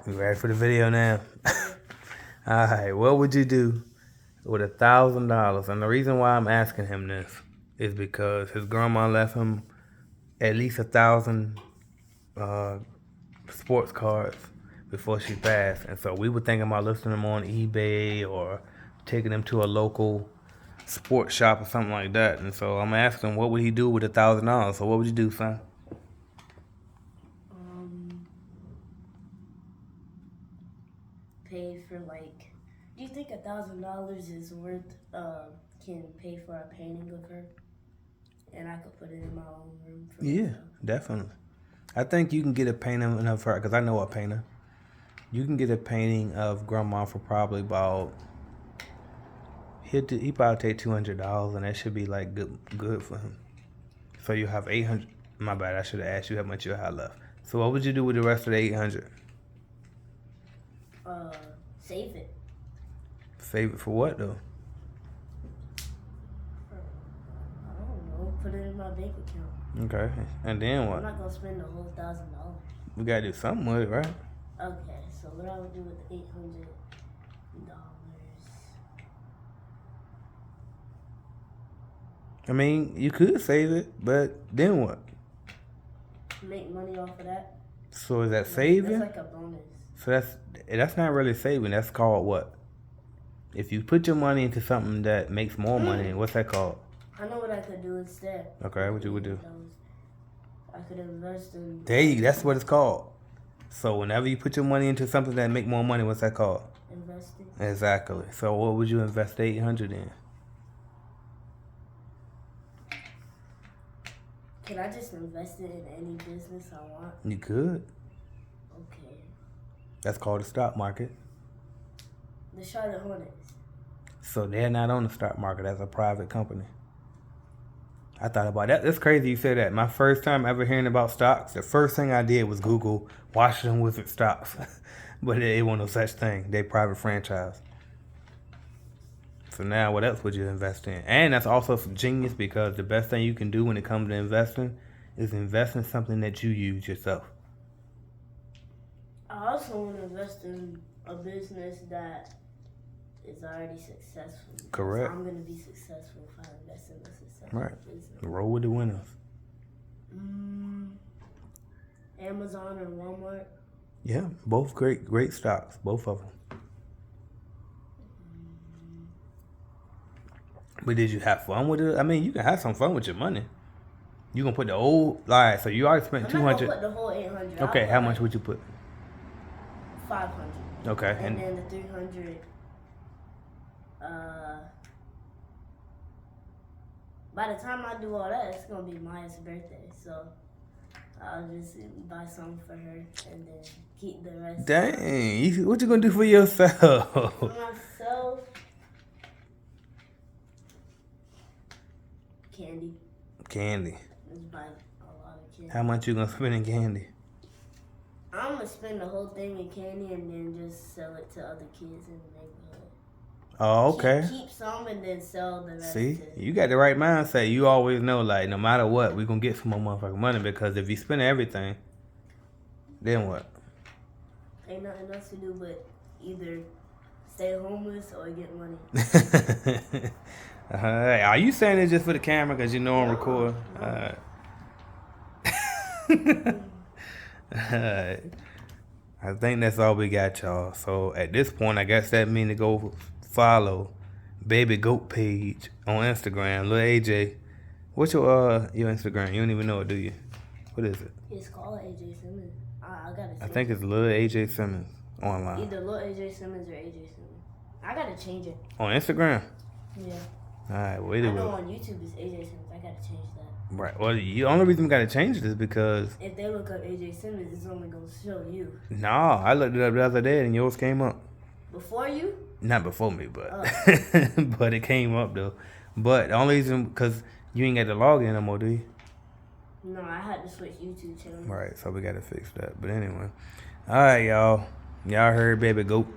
You ready for the video now? Yeah. Alright, what would you do with $1,000? And the reason why I'm asking him this is because his grandma left him at least 1,000 sports cards before she passed. And so we were thinking about listing them on eBay or taking them to a local sports shop or something like that. And so I'm asking him, what would he do with $1,000? So what would you do, son? Pay for like. Do you think $1,000 is worth? Can pay for a painting of her, and I could put it in my own room. Yeah, definitely. I think you can get a painting of her, because I know a painter. You can get a painting of grandma for probably about, he probably take $200, and that should be like good for him. So you have 800. My bad, I should have asked you how much you had left. So what would you do with the rest of the 800? Save it. Save it for what though? I don't know. Put it in my bank account. Okay, and then I'm what? not gonna spend the whole $1,000. We gotta do something with it, right? Okay, so what I would do with $800? I mean, you could save it, but then what? Make money off of that. So is that saving? That's like a bonus. So that's not really saving. That's called what? If you put your money into something that makes more money, what's that called? I know what I could do instead. Okay, what you would do? I could invest in. That's what it's called. So whenever you put your money into something that make more money, what's that called? Investing. Exactly. So what would you invest the 800 in? Can I just invest it in any business I want? You could. Okay. That's called the stock market. The Charlotte Hornets. So they're not on the stock market as a private company. I thought about that. That's crazy you said that. My first time ever hearing about stocks, the first thing I did was Google Washington Wizards stocks. But it wasn't no such thing. They private franchise. So now what else would you invest in? And that's also genius, because the best thing you can do when it comes to investing is invest in something that you use yourself. I also want to invest in a business that is already successful. Correct. I'm going to be successful if I invest in a successful business. Roll with the winners. Amazon or Walmart. Yeah, both great stocks, both of them. But did you have fun with it? I mean, you can have some fun with your money. You gonna put the old, so you already spent I'm 200. not gonna put the whole 800. Okay, how much would you put? 500. Okay, and then the 300. By the time I do all that, it's gonna be Maya's birthday, so I'll just buy something for her and then keep the rest. Dang, what you gonna do for yourself? For myself, candy. Just buy a lot of candy. How much you gonna spend in candy? I'm gonna spend the whole thing in candy and then just sell it to other kids in the neighborhood. Oh, okay. Keep some and then sell the rest. See, you got the right mindset. You always know, like, no matter what, we gonna get some more motherfucking money, because if you spend everything, then what? Ain't nothing else to do but either stay homeless or get money. Alright, are you saying it just for the camera because you know I'm recording? No. Alright. I think that's all we got, y'all. So at this point, I guess that means to go follow Baby Goat page on Instagram. Lil AJ. What's your Instagram? You don't even know it, do you? What is it? It's called AJ Simmons. I gotta change I think it's Lil AJ Simmons online. Either Lil AJ Simmons or AJ Simmons. I gotta change it. On Instagram? Yeah. Alright, wait a minute. I know on YouTube it's AJ Simmons. I gotta change that. Right. Well, the only reason we gotta change it is because if they look up AJ Simmons, it's only gonna show you. No, I looked it up the other day and yours came up. Before you? Not before me, but but it came up though. But the only reason, because you ain't got to log in no more, do you? No, I had to switch YouTube channel. Right, so we gotta fix that. But anyway, all right, y'all. Y'all heard Baby Goat.